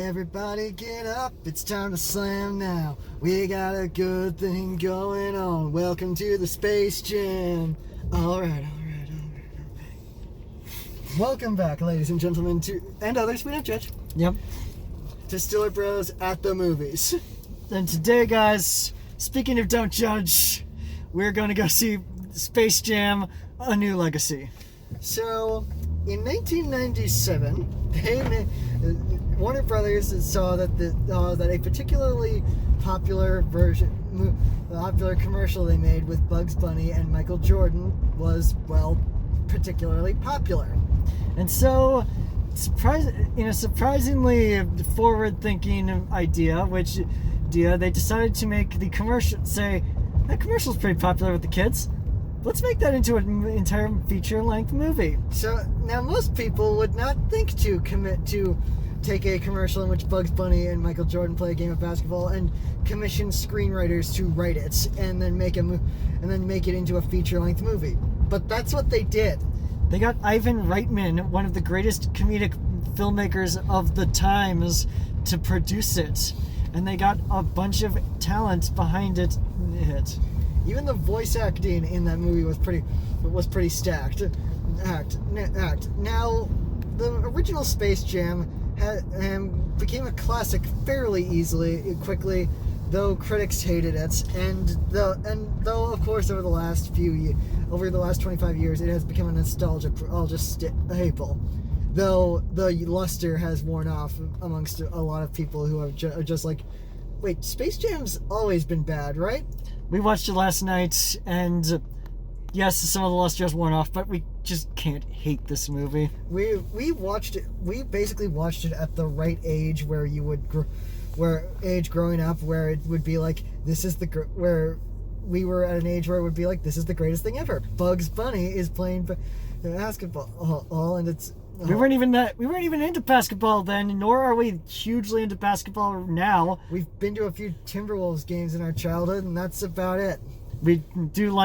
Everybody get up, it's time to slam now. We got a good thing going on. Welcome to the Space Jam. Alright. Welcome back, ladies and gentlemen, and others, we don't judge. Yep. To StillerBros at the movies. And today, guys, speaking of don't judge, we're going to go see Space Jam: A New Legacy. So, in 1997, Warner Brothers saw that a particularly popular commercial they made with Bugs Bunny and Michael Jordan was, well, particularly popular. And so, in a surprisingly forward-thinking idea, they decided to make the commercial. Say, that commercial's pretty popular with the kids. Let's make that into an entire feature-length movie. So now, most people would not think to commit to take a commercial in which Bugs Bunny and Michael Jordan play a game of basketball and commission screenwriters to write it and then make it into a feature-length movie. But that's what they did. They got Ivan Reitman, one of the greatest comedic filmmakers of the times, to produce it. And they got a bunch of talent behind it. Even the voice acting in that movie was pretty stacked. Now, the original Space Jam became a classic fairly quickly, though critics hated it. And though of course over the last 25 years, it has become a nostalgia staple. Though the luster has worn off amongst a lot of people who are just like, wait, Space Jam's always been bad, right? We watched it last night, and yes, some of the luster has worn off, but we just can't hate this movie. We watched it. We basically watched it at the right age where you would, growing up, where it would be like, where we were at an age where it would be like, this is the greatest thing ever. Bugs Bunny is playing basketball, and it's. We weren't even into basketball then, nor are we hugely into basketball now. We've been to a few Timberwolves games in our childhood, and that's about it. We do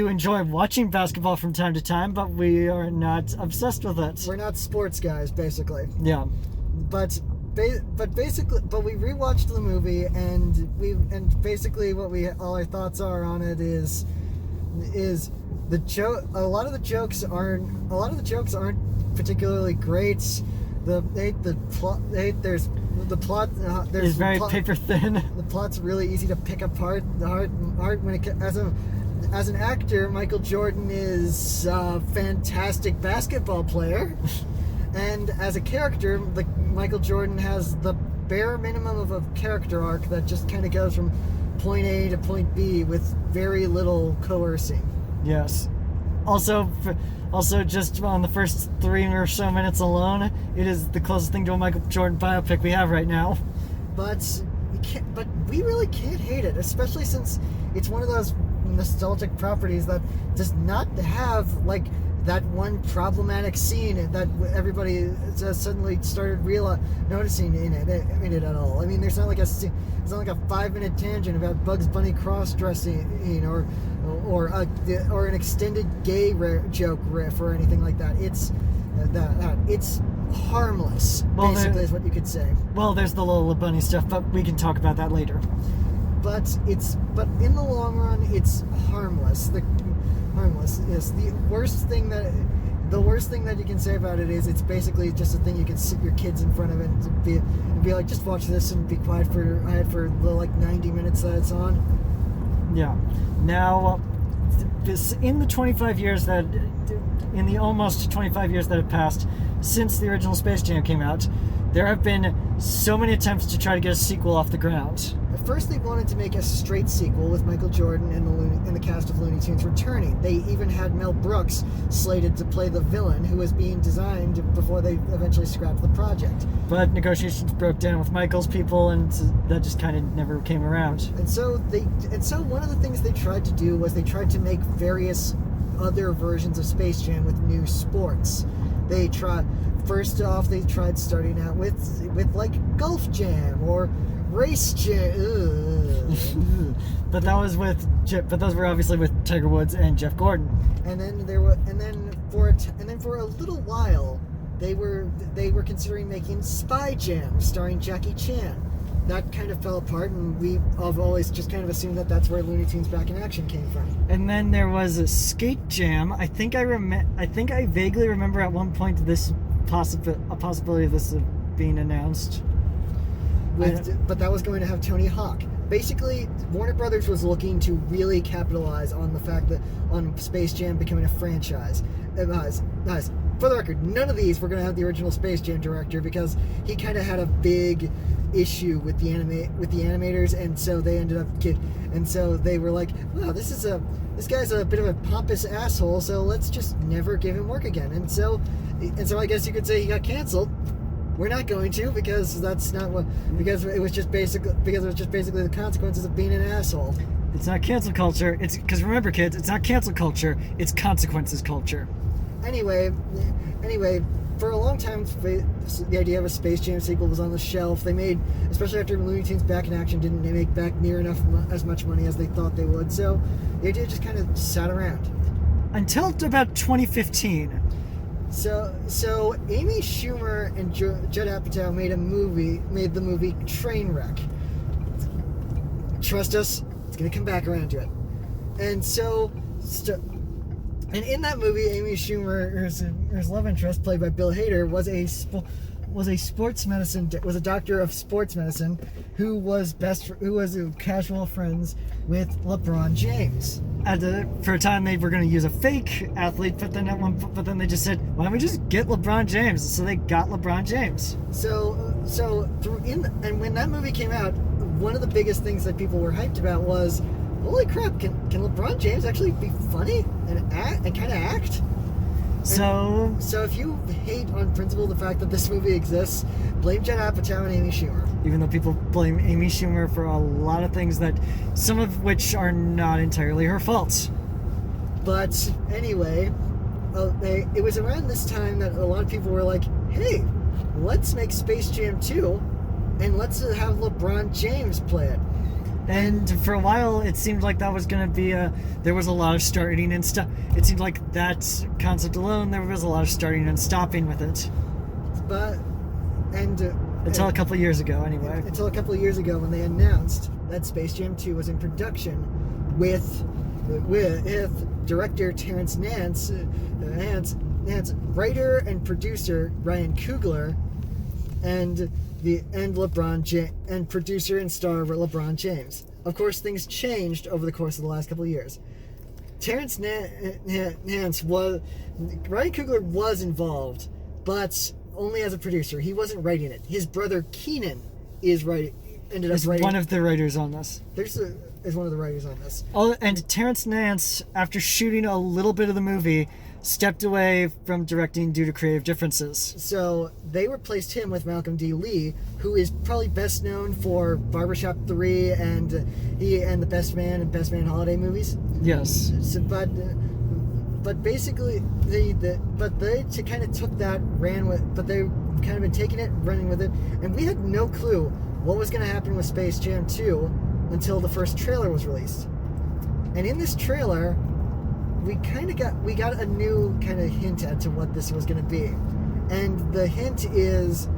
enjoy watching basketball from time to time, but we are not obsessed with it. We're not sports guys, basically. Yeah. But we rewatched the movie, and basically all our thoughts are on it is the joke. A lot of the jokes aren't particularly great. The plot is very paper thin. The plot's really easy to pick apart. As an actor, Michael Jordan is a fantastic basketball player, and as a character, Michael Jordan has the bare minimum of a character arc that just kind of goes from point A to point B with very little coercing. Yes. Also, just on the first 3 or so minutes alone, it is the closest thing to a Michael Jordan biopic we have right now. But we really can't hate it, especially since it's one of those nostalgic properties that does not have like that one problematic scene that everybody suddenly started noticing in it at all. I mean, there's not like a 5-minute tangent about Bugs Bunny cross-dressing or an extended gay joke riff or anything like that. It's harmless, basically, is what you could say. Well, there's the Lola Bunny stuff, but we can talk about that later. But in the long run, it's harmless. Harmless is the worst thing that you can say about it is it's basically just a thing you can sit your kids in front of it and be like, just watch this and be quiet for the like 90 minutes that it's on. Yeah. Now, in the almost 25 years that have passed since the original Space Jam came out, there have been so many attempts to try to get a sequel off the ground. At first, they wanted to make a straight sequel with Michael Jordan and the cast of Looney Tunes returning. They even had Mel Brooks slated to play the villain, who was being designed before they eventually scrapped the project. But negotiations broke down with Michael's people, and that just kind of never came around. And so one of the things they tried to do was they tried to make various other versions of Space Jam with new sports. First off, they tried starting out with like Golf Jam or Race Jam. But those were obviously with Tiger Woods and Jeff Gordon. And then for a little while, they were considering making Spy Jam starring Jackie Chan. That kind of fell apart, and we have always just kind of assumed that that's where Looney Tunes Back in Action came from. And then there was a Skate Jam. I think I vaguely remember at one point a possibility of this being announced. But that was going to have Tony Hawk. Basically, Warner Brothers was looking to really capitalize on the fact that on Space Jam becoming a franchise. Guys, for the record, none of these were going to have the original Space Jam director because he kind of had a big issue with the animators, and so they ended up they were like, wow, this guy's a bit of a pompous asshole, so let's just never give him work again. And so I guess you could say he got canceled. We're not going to because it was just basically the consequences of being an asshole. It's not cancel culture. It's because remember, kids, it's not cancel culture. It's consequences culture. Anyway, for a long time, the idea of a Space Jam sequel was on the shelf. They made, especially after Looney Tunes Back in Action didn't make back near enough as much money as they thought they would. So the idea just kind of sat around until about 2015. So Amy Schumer and Judd Apatow made the movie Trainwreck. Trust us, it's gonna come back around to it. And and in that movie, Amy Schumer's love interest, played by Bill Hader, was a doctor of sports medicine who was casual friends with LeBron James. For a time, they were going to use a fake athlete, but then they just said, "Why don't we just get LeBron James?" So they got LeBron James. And when that movie came out, one of the biggest things that people were hyped about was, holy crap! Can LeBron James actually be funny and kind of act? So if you hate on principle the fact that this movie exists, blame Judd Apatow and Amy Schumer. Even though people blame Amy Schumer for a lot of things that, some of which are not entirely her fault. But anyway, it was around this time that a lot of people were like, hey, let's make Space Jam 2 and let's have LeBron James play it. And for a while, it seemed like that was going to be there was a lot of starting and stop. It seemed like that concept alone, there was a lot of starting and stopping with it. Until a couple of years ago, anyway. Until a couple of years ago when they announced that Space Jam 2 was in production with director Terrence Nance, writer and producer Ryan Coogler, and producer and star LeBron James. Of course, things changed over the course of the last couple of years. Ryan Coogler was involved, but only as a producer. He wasn't writing it. His brother Keenan is writing. Is one of the writers on this. Is one of the writers on this. Oh, and Terrence Nance, after shooting a little bit of the movie, stepped away from directing due to creative differences. So they replaced him with Malcolm D. Lee, who is probably best known for Barbershop 3 and The Best Man and Best Man Holiday movies. Yes. So, but basically they kind of took that, ran with, but they kind of been taking it, running with it, and we had no clue what was going to happen with Space Jam 2 until the first trailer was released. And in this trailer, we got a new kind of hint as to what this was going to be. And the hint is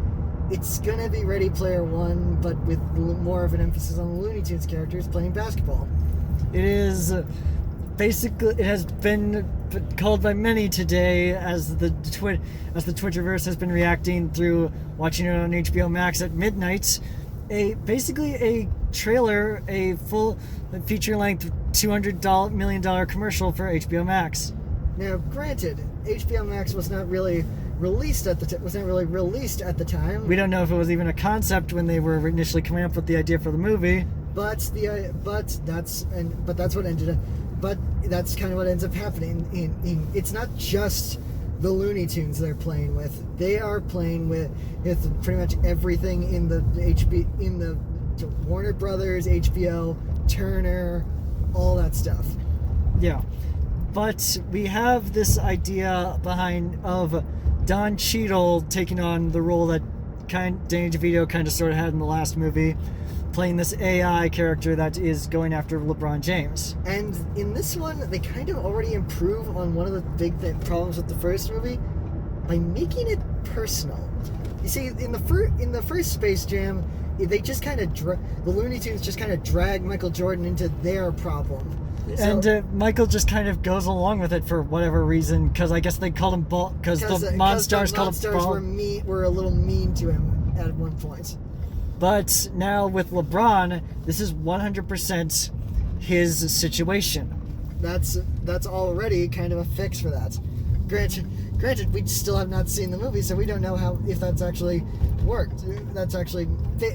it's going to be Ready Player One, but with more of an emphasis on the Looney Tunes characters playing basketball. It is basically, it has been called by many today as the Twitterverse has been reacting through watching it on HBO Max at midnight. Basically a trailer, a full feature-length $200 million commercial for HBO Max. Now, granted, HBO Max was not really released at the time. We don't know if it was even a concept when they were initially coming up with the idea for the movie. But that's kind of what ends up happening. It's not just the Looney Tunes they're playing with. They are playing with pretty much everything in the Warner Brothers, HBO, Turner, all that stuff. Yeah. But we have this idea of Don Cheadle taking on the role that Danny DeVito kind of sort of had in the last movie, playing this AI character that is going after LeBron James. And in this one, they kind of already improve on one of the big problems with the first movie. by making it personal. You see, in the first Space Jam, they just kind of the Looney Tunes just kind of drag Michael Jordan into their problem. And Michael just kind of goes along with it for whatever reason, because I guess they called him ball, because the Monstars called him ball. Were a little mean to him at one point. But now with LeBron, this is 100% his situation. That's already kind of a fix for that. Granted, we still have not seen the movie, so we don't know if that's actually worked. That's actually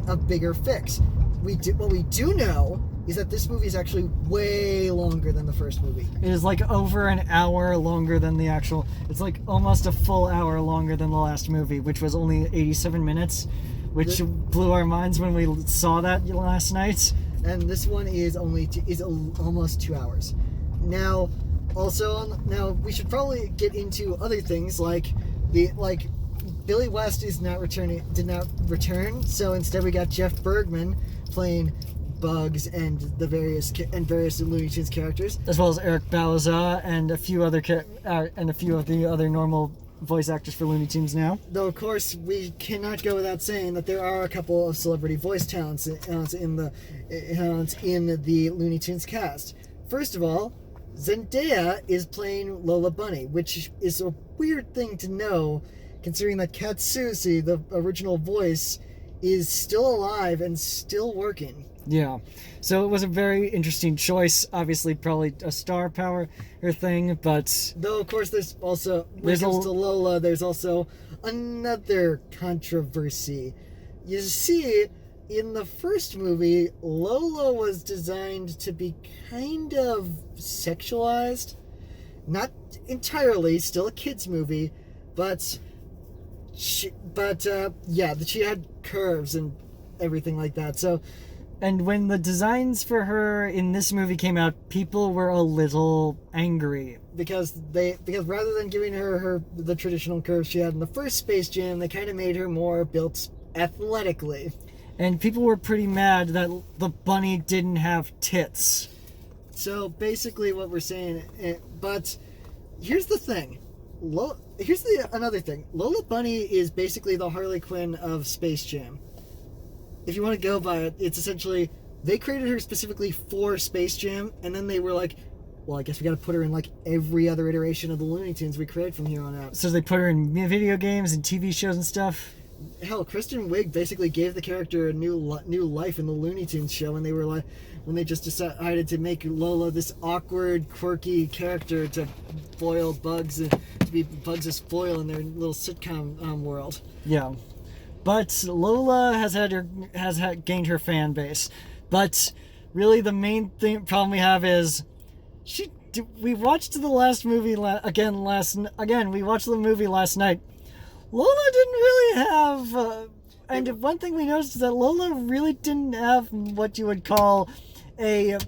a bigger fix. What we do know is that this movie is actually way longer than the first movie. It is like over an hour longer than the actual. It's like almost a full hour longer than the last movie, which was only 87 minutes, which blew our minds when we saw that last night. And this one is almost 2 hours. Now we should probably get into other things like Billy West did not return. So instead we got Jeff Bergman playing Bugs and various Looney Tunes characters, as well as Eric Bauza and a few of the other normal voice actors for Looney Tunes now. Though of course we cannot go without saying that there are a couple of celebrity voice talents in the Looney Tunes cast. First of all, Zendaya is playing Lola Bunny, which is a weird thing to know, considering that Katsushi, the original voice, is still alive and still working. Yeah, so it was a very interesting choice. Obviously, probably a star power thing, but though of course there's also when it comes to Lola, there's also another controversy. You see, in the first movie, Lola was designed to be kind of sexualized, not entirely, still a kids movie, but she had curves and everything like that. So. And when the designs for her in this movie came out, people were a little angry. Because rather than giving her the traditional curves she had in the first Space Jam, they kind of made her more built athletically. And people were pretty mad that the bunny didn't have tits. So basically what we're saying, but here's the thing. Another thing. Lola Bunny is basically the Harley Quinn of Space Jam. If you want to go by it, it's essentially they created her specifically for Space Jam, and then they were like, well, I guess we got to put her in like every other iteration of the Looney Tunes we create from here on out. So they put her in video games and TV shows and stuff. Hell, Kristen Wiig basically gave the character a new life in the Looney Tunes show, and when they just decided to make Lola this awkward, quirky character to foil Bugs, to be Bugs' foil in their little sitcom world. Yeah. But Lola has gained her fan base. But really, the main problem we have is we watched the last movie we watched the movie last night. Lola didn't really have, and one thing we noticed is that Lola really didn't have what you would call a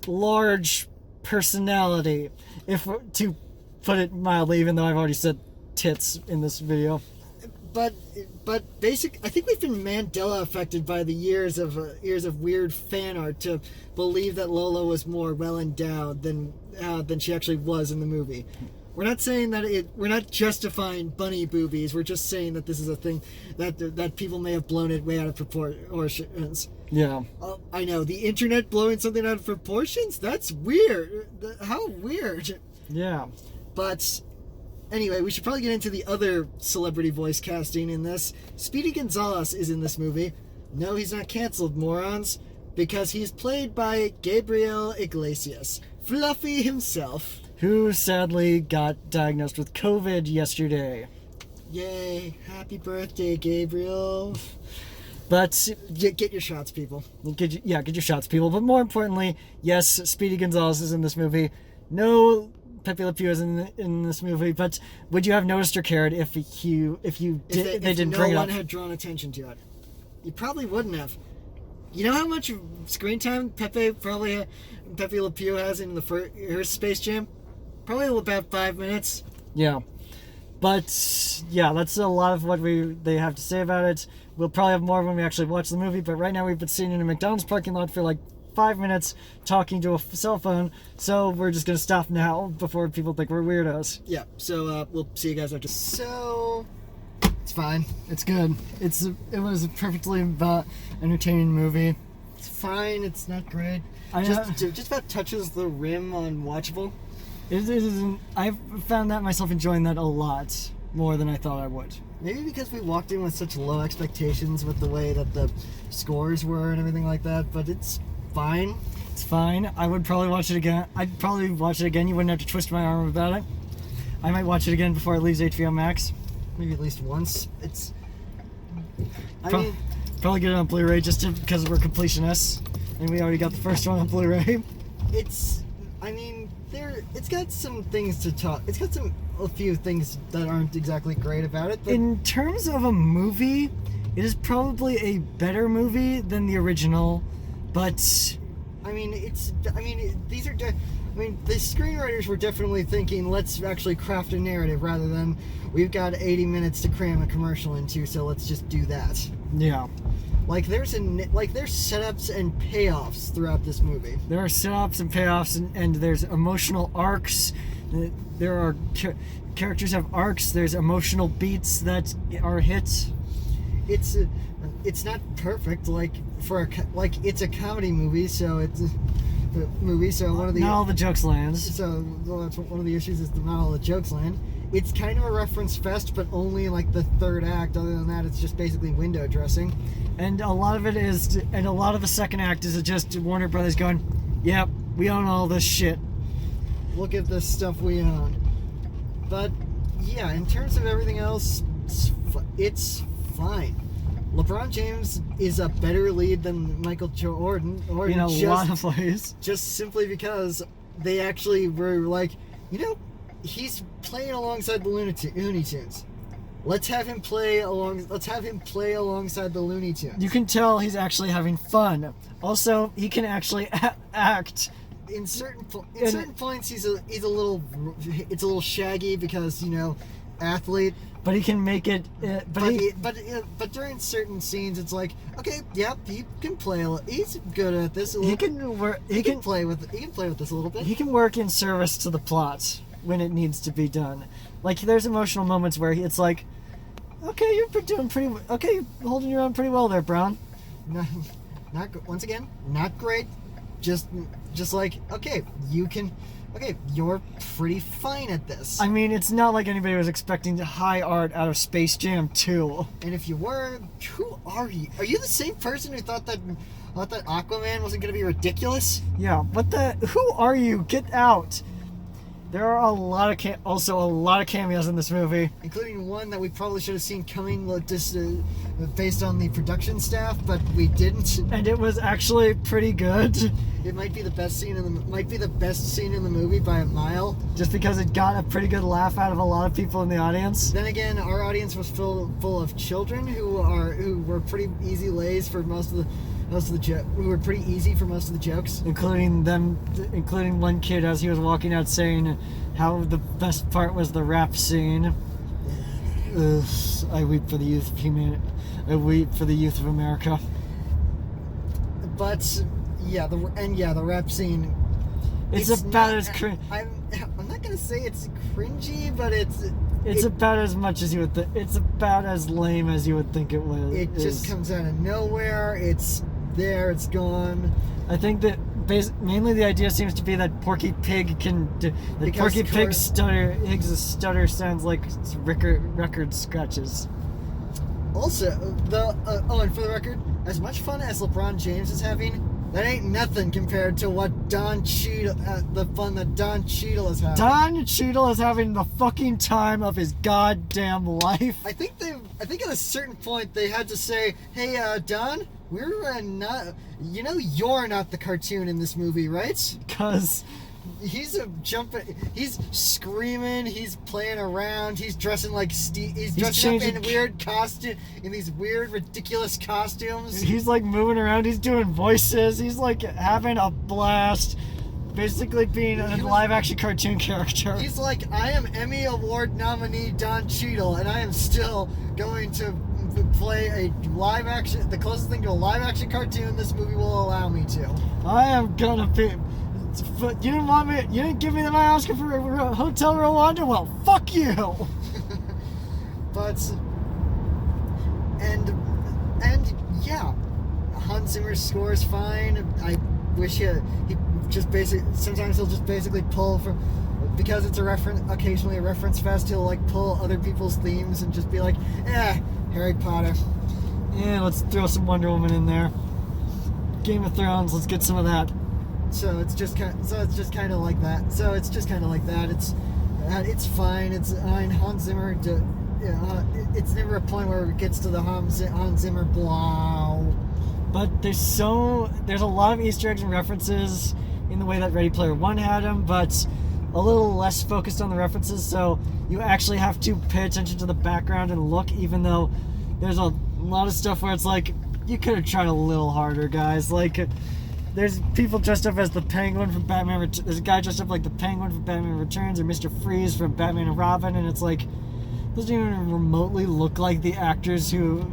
large personality, to put it mildly. Even though I've already said tits in this video. But I think we've been Mandela affected by the years of weird fan art to believe that Lola was more well endowed than she actually was in the movie. We're not saying we're not justifying bunny boobies. We're just saying that this is a thing that people may have blown it way out of proportions. Yeah. I know, the internet blowing something out of proportions. That's weird. How weird. Yeah. But. Anyway, we should probably get into the other celebrity voice casting in this. Speedy Gonzalez is in this movie. No, he's not canceled, morons, because he's played by Gabriel Iglesias, Fluffy himself. Who sadly got diagnosed with COVID yesterday. Yay, happy birthday, Gabriel. But get your shots, people. Get your shots, people. But more importantly, yes, Speedy Gonzalez is in this movie. No, Pepe Le Pew is in this movie, but would you have noticed or cared if they didn't bring it up? No one had drawn attention to it. You probably wouldn't have. You know how much screen time Pepe Le Pew has in her Space Jam? Probably about 5 minutes. Yeah. But yeah, that's a lot of what they have to say about it. We'll probably have more when we actually watch the movie, but right now we've been sitting in a McDonald's parking lot for like 5 minutes talking to a cell phone, so we're just gonna stop now before people think we're weirdos. Yeah, so we'll see you guys after. So, it's fine. It's good. It was a perfectly entertaining movie. It's fine. It's not great. Just about touches the rim on watchable. It isn't. I've found that myself enjoying that a lot more than I thought I would. Maybe because we walked in with such low expectations with the way that the scores were and everything like that, but it's fine. It's fine. I would probably watch it again. I'd probably watch it again. You wouldn't have to twist my arm about it. I might watch it again before it leaves HBO Max. Maybe at least once. It's... Probably get it on Blu-ray just because we're completionists. And we already got the first one on Blu-ray. It's got some things to talk. It's got a few things that aren't exactly great about it. But in terms of a movie, it is probably a better movie than the original, but the screenwriters were definitely thinking, let's actually craft a narrative rather than we've got 80 minutes to cram a commercial into, so let's just do that. Yeah. There's setups and payoffs throughout this movie. There are setups and payoffs, and there's emotional arcs. There are characters have arcs. There's emotional beats that are hit. It's not perfect. It's a comedy movie, so it's a movie. So not all the jokes lands. So that's one of the issues is not all the jokes land. It's kind of a reference fest, but only in the third act. Other than that, it's just basically window dressing. And a lot of the second act is just Warner Brothers going, "Yep, we own all this shit. Look at the stuff we own." But yeah, in terms of everything else, it's fine. LeBron James is a better lead than Michael Jordan, In a lot of ways. Just simply because they actually were he's playing alongside the Looney Tunes. Let's have him play alongside the Looney Tunes. You can tell he's actually having fun. Also, he can actually act. In certain points, it's a little shaggy because athlete. But he can make it. But during certain scenes, it's like, okay, yep, he can play. He's good at this. He can play with this a little bit. He can work in service to the plot when it needs to be done. There's emotional moments where it's like, okay, you're doing pretty. Okay, you're holding your own pretty well there, Brown. Once again, not great. Just okay, you can. Okay, you're pretty fine at this. I mean, it's not like anybody was expecting high art out of Space Jam 2. And if you were, who are you? Are you the same person who thought that Aquaman wasn't going to be ridiculous? Yeah, who are you? Get out. There are a lot of cameos in this movie, including one that we probably should have seen coming, just based on the production staff, but we didn't. And it was actually pretty good. It might be the best scene in the movie by a mile, just because it got a pretty good laugh out of a lot of people in the audience. Then again, our audience was full of children who were pretty easy lays for most of the jokes. We were pretty easy for most of the jokes, including one kid as he was walking out saying how the best part was the rap scene. I weep for the youth of humanity. I weep for the youth of America. But the rap scene. It's about as cringe. I'm not gonna say it's cringy, but it's about as much as you would think. It's about as lame as you would think it was. It just comes out of nowhere. It's there. It's gone. I think that mainly the idea seems to be that Porky Pig Higgs' stutter sounds like record scratches. Also, and for the record, as much fun as LeBron James is having, that ain't nothing compared to what the fun that Don Cheadle is having. Don Cheadle is having the fucking time of his goddamn life. I think at a certain point they had to say, "Hey, Don, we're not. You're not the cartoon in this movie, right?" Because he's he's screaming, he's playing around, he's dressing like Steve, he's dressing up in weird costume, in these weird, ridiculous costumes. He's moving around, he's doing voices, he's having a blast, basically being a live-action cartoon character. He's like, I am Emmy Award nominee Don Cheadle, and I am still going to play a live action, the closest thing to a live action cartoon this movie will allow me to. I am gonna be. You didn't want me. You didn't give me my Oscar for Hotel Rwanda. Well, fuck you. But and yeah, Hans Zimmer's score is fine. I wish he just sometimes he'll just basically pull from, because it's a reference, occasionally a reference fest, he'll like pull other people's themes and just be like, Harry Potter. Yeah, let's throw some Wonder Woman in there. Game of Thrones, let's get some of that. So it's just kind of like that. It's fine. Hans Zimmer. It's never a point where it gets to the Hans Zimmer blah. But there's a lot of Easter eggs and references in the way that Ready Player One had them, but a little less focused on the references. So you actually have to pay attention to the background and look, even though there's a lot of stuff where it's like, you could have tried a little harder, guys. Like, there's people dressed up as the Penguin from Batman. There's a guy dressed up like the Penguin from Batman Returns, or Mr. Freeze from Batman and Robin, and it's like, doesn't even remotely look like the actors who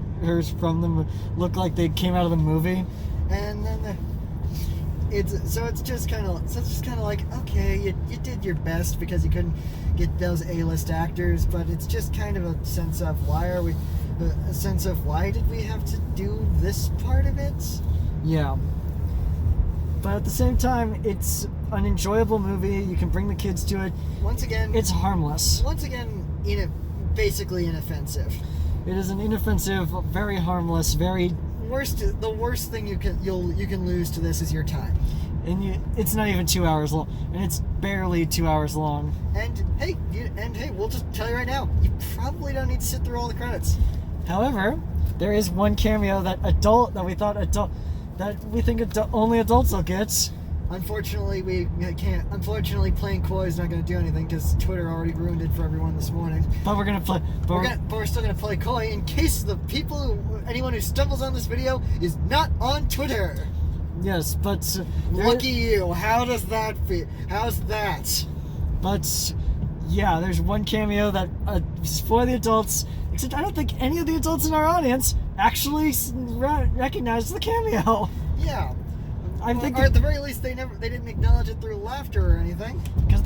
from them look like they came out of the movie. And then it's just kind of like, okay, you did your best because you couldn't get those A-list actors, but it's just kind of a sense of why did we have to do this part of it? Yeah. But at the same time, it's an enjoyable movie. You can bring the kids to it. Once again, it's harmless. Basically inoffensive. It is an inoffensive, very harmless, very the worst thing you can lose to this is your time. And it's not even 2 hours long, and it's barely 2 hours long. And hey, we'll just tell you right now, you probably don't need to sit through all the credits. However, there is one cameo that we think only adults will get. Unfortunately, we can't. Unfortunately, playing coy is not going to do anything because Twitter already ruined it for everyone this morning. But we're gonna play. But we're still going to play coy in case anyone who stumbles on this video is not on Twitter. Yes, but lucky you. How does that feel? How's that? But yeah, there's one cameo that is for the adults. Except I don't think any of the adults in our audience actually recognize the cameo. Yeah. I'm thinking, or at the very least, they didn't acknowledge it through laughter or anything. Because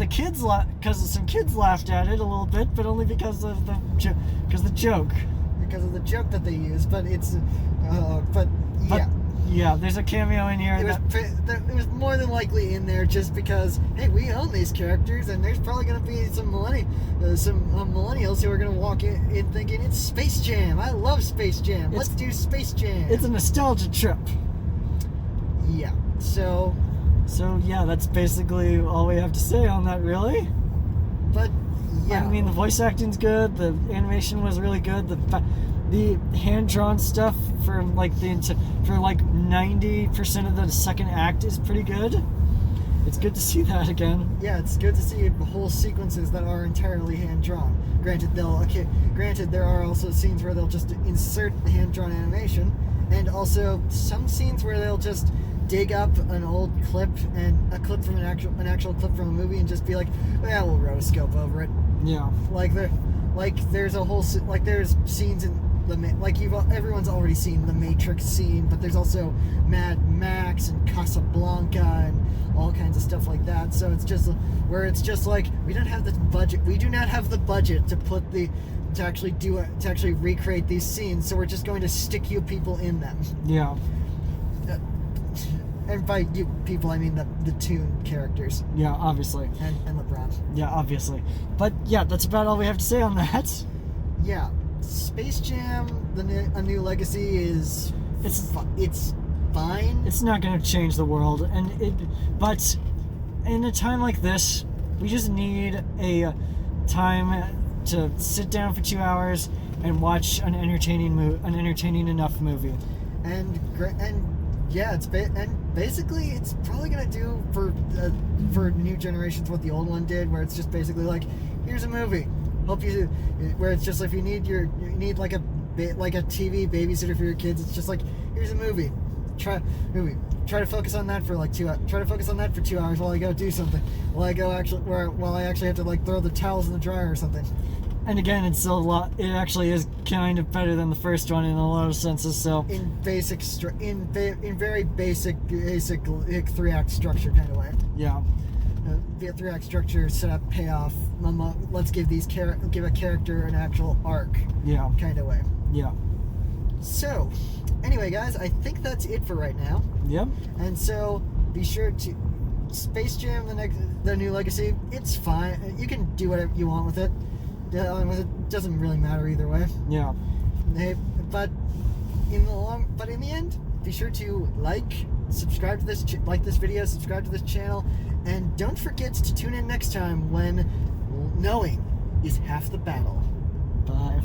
some kids laughed at it a little bit, but only because of the joke. Because of the joke that they use, but it's, but yeah. Yeah, there's a cameo in here. It was more than likely in there just because, hey, we own these characters, and there's probably going to be some millennials who are going to walk in thinking it's Space Jam. I love Space Jam. Let's do Space Jam. It's a nostalgia trip. Yeah. So yeah, that's basically all we have to say on that, really. But yeah, I mean, the voice acting's good. The animation was really good. The hand-drawn stuff for like 90% of the second act is pretty good. It's good to see that again. Yeah, it's good to see whole sequences that are entirely hand-drawn. Granted, there are also scenes where they'll just insert hand-drawn animation, and also some scenes where they'll just dig up an old clip and a clip from an actual clip from a movie and just be like, yeah, we'll rotoscope over it. Yeah. There's scenes in everyone's already seen the Matrix scene, but there's also Mad Max and Casablanca and all kinds of stuff like that. So it's just like we don't have the budget. We do not have the budget to actually recreate these scenes. So we're just going to stick you people in them. Yeah. And by you people, I mean the Toon characters. Yeah, obviously. And LeBron. Yeah, obviously. But yeah, that's about all we have to say on that. Yeah. Space Jam: A New Legacy it's fine. It's not going to change the world, but in a time like this, we just need a time to sit down for 2 hours and watch an entertaining enough movie. And yeah, basically it's probably gonna do for new generations what the old one did, where it's just basically like, here's a movie. Where it's just like, if you need like a TV babysitter for your kids, it's just like, here's a movie. Try to focus on that for like 2 hours. Try to focus on that for 2 hours while I go do something. While I actually have to like throw the towels in the dryer or something. And again, it's still a lot. It actually is kind of better than the first one in a lot of senses. So in basic, in very basic like, 3-act structure kind of way. yeah, The 3-act structure, setup, payoff. Let's give give a character an actual arc. yeah, Kind of way. yeah, So, anyway, guys, I think that's it for right now. yep, And so, be sure to Space Jam: The New Legacy. It's fine. You can do whatever you want with it. It doesn't really matter either way. yeah. Hey, but in the end, be sure to subscribe to this video, subscribe to this channel, and don't forget to tune in next time when knowing is half the battle. Bye.